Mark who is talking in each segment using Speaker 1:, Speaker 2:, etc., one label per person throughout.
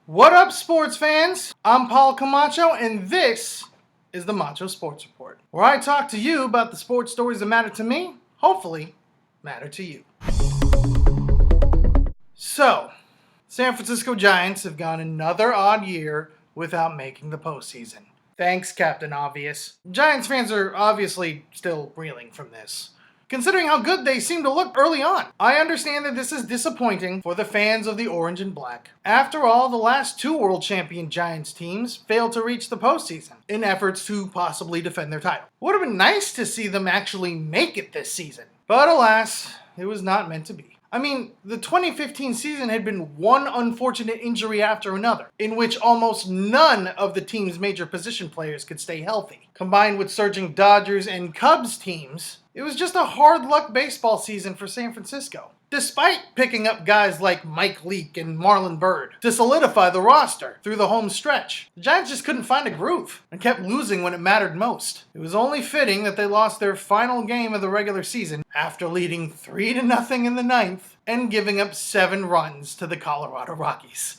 Speaker 1: What up, sports fans? I'm Paul Camacho, and this is the Macho Sports Report, where I talk to you about the sports stories that matter to me, hopefully matter to you. So, San Francisco Giants have gone another odd year without making the postseason. Thanks, Captain Obvious. Giants fans are obviously still reeling from this, considering how good they seem to look early on. I understand that this is disappointing for the fans of the orange and black. After all, the last two world champion Giants teams failed to reach the postseason in efforts to possibly defend their title. Would have been nice to see them actually make it this season, but alas, it was not meant to be. I mean, the 2015 season had been one unfortunate injury after another, in which almost none of the team's major position players could stay healthy. Combined with surging Dodgers and Cubs teams, it was just a hard luck baseball season for San Francisco, despite picking up guys like Mike Leake and Marlon Byrd to solidify the roster through the home stretch. The Giants just couldn't find a groove and kept losing when it mattered most. It was only fitting that they lost their final game of the regular season after leading 3-0 in the ninth and giving up 7 runs to the Colorado Rockies.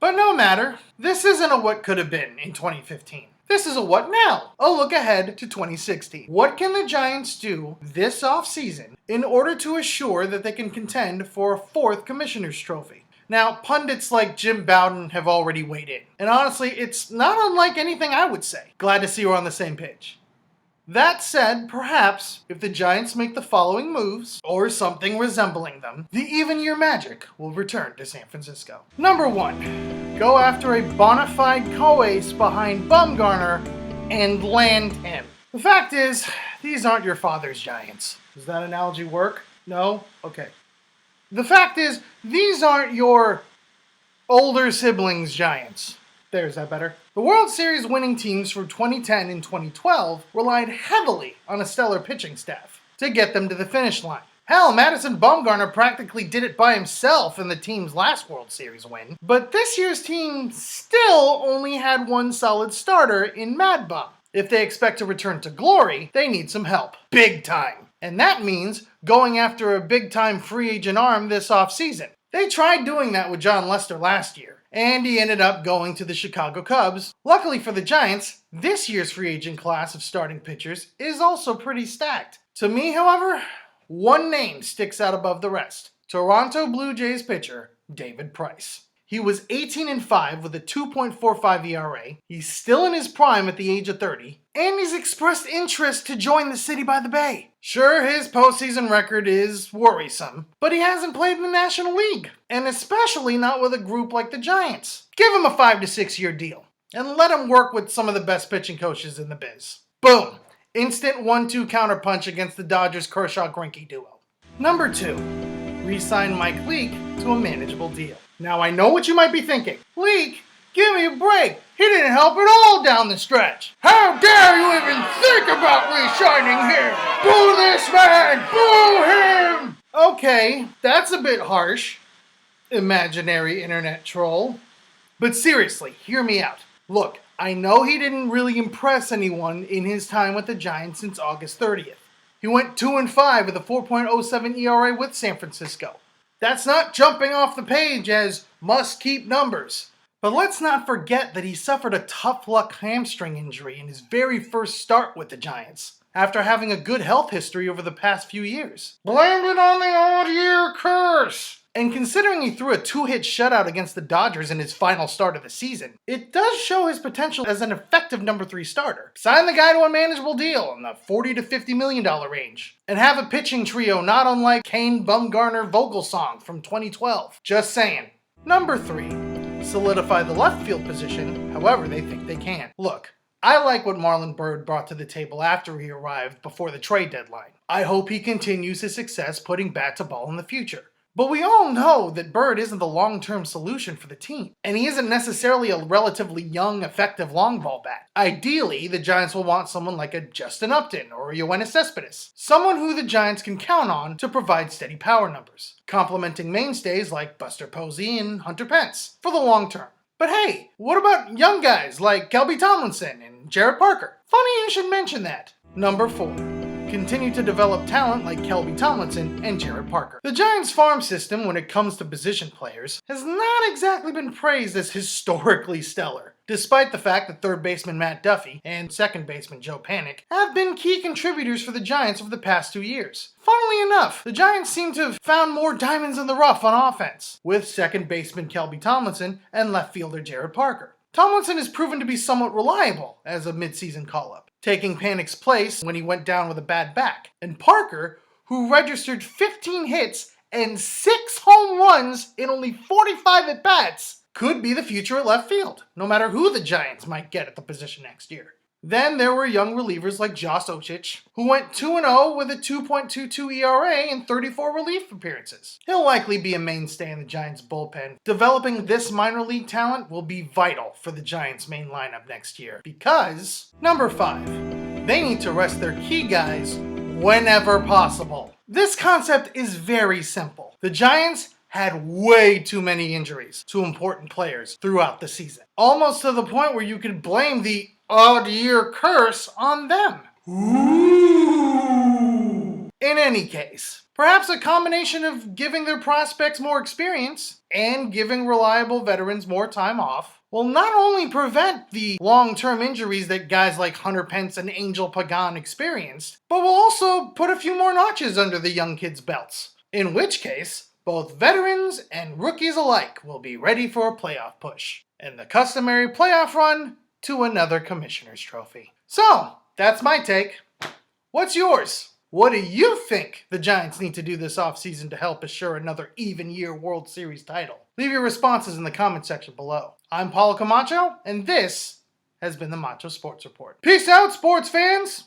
Speaker 1: But no matter, this isn't a what could have been in 2015. This is a what now? A look ahead to 2016. What can the Giants do this offseason in order to assure that they can contend for a 4th Commissioner's Trophy? Now, pundits like Jim Bowden have already weighed in, and honestly, it's not unlike anything I would say. Glad to see we're on the same page. That said, perhaps, if the Giants make the following moves, or something resembling them, the even-year magic will return to San Francisco. Number 1. Go after a bona fide co-ace behind Bumgarner and land him. The fact is, these aren't your father's Giants. Does that analogy work? No? Okay. The fact is, these aren't your older siblings' Giants. There's that better. The World Series winning teams from 2010 and 2012 relied heavily on a stellar pitching staff to get them to the finish line. Hell, Madison Bumgarner practically did it by himself in the team's last World Series win, but this year's team still only had one solid starter in Mad Bum. If they expect to return to glory, they need some help. Big time. And that means going after a big-time free agent arm this offseason. They tried doing that with John Lester last year, and he ended up going to the Chicago Cubs. Luckily for the Giants, this year's free agent class of starting pitchers is also pretty stacked. To me, however, one name sticks out above the rest. Toronto Blue Jays pitcher David Price. He was 18-5 with a 2.45 ERA. He's still in his prime at the age of 30, and he's expressed interest to join the city by the bay. Sure, his postseason record is worrisome, but he hasn't played in the National League, and especially not with a group like the Giants. Give him a 5 to 6 year deal, and let him work with some of the best pitching coaches in the biz. Boom! Instant 1-2 counterpunch against the Dodgers Kershaw-Greinke duo. Number 2. Reassign Mike Leake to a manageable deal. Now I know what you might be thinking. Leake? Give me a break. He didn't help at all down the stretch. How dare you even think about re-signing him? Boo this man! Boo him! Okay, that's a bit harsh, imaginary internet troll. But seriously, hear me out. Look, I know he didn't really impress anyone in his time with the Giants since August 30th. He went 2-5 with a 4.07 ERA with San Francisco. That's not jumping off the page as must-keep numbers. But let's not forget that he suffered a tough luck hamstring injury in his very first start with the Giants, after having a good health history over the past few years. Blame it on the odd-year curse! And considering he threw a 2-hit shutout against the Dodgers in his final start of the season, it does show his potential as an effective number 3 starter. Sign the guy to a manageable deal in the $40 to $50 million range, and have a pitching trio not unlike Kane Bumgarner Vogelsong from 2012. Just saying. Number 3. Solidify the left field position however they think they can. Look, I like what Marlon Byrd brought to the table after he arrived before the trade deadline. I hope he continues his success putting bat to ball in the future. But we all know that Byrd isn't the long-term solution for the team, and he isn't necessarily a relatively young, effective long ball bat. Ideally, the Giants will want someone like a Justin Upton or a Yoenis Cespedes, someone who the Giants can count on to provide steady power numbers, complementing mainstays like Buster Posey and Hunter Pence for the long term. But hey, what about young guys like Kelby Tomlinson and Jared Parker? Funny you should mention that. Number 4. continue to develop talent like Kelby Tomlinson and Jared Parker. The Giants' farm system, when it comes to position players, has not exactly been praised as historically stellar, despite the fact that third baseman Matt Duffy and second baseman Joe Panik have been key contributors for the Giants over the past 2 years. Funnily enough, the Giants seem to have found more diamonds in the rough on offense, with second baseman Kelby Tomlinson and left fielder Jared Parker. Tomlinson has proven to be somewhat reliable as a midseason call-up, taking Panik's place when he went down with a bad back. And Parker, who registered 15 hits and 6 home runs in only 45 at-bats, could be the future at left field, no matter who the Giants might get at the position next year. Then there were young relievers like Josh Osich, who went 2-0 with a 2.22 ERA in 34 relief appearances. He'll likely be a mainstay in the Giants' bullpen. Developing this minor league talent will be vital for the Giants' main lineup next year, because, number 5, they need to rest their key guys whenever possible. This concept is very simple. The Giants had way too many injuries to important players throughout the season, almost to the point where you could blame the odd-year curse on them. Ooh. In any case, perhaps a combination of giving their prospects more experience and giving reliable veterans more time off will not only prevent the long-term injuries that guys like Hunter Pence and Angel Pagan experienced, but will also put a few more notches under the young kids' belts. In which case, both veterans and rookies alike will be ready for a playoff push, and the customary playoff run to another Commissioner's Trophy. So, that's my take. What's yours? What do you think the Giants need to do this offseason to help assure another even-year World Series title? Leave your responses in the comment section below. I'm Paulo Camacho, and this has been the Macho Sports Report. Peace out, sports fans!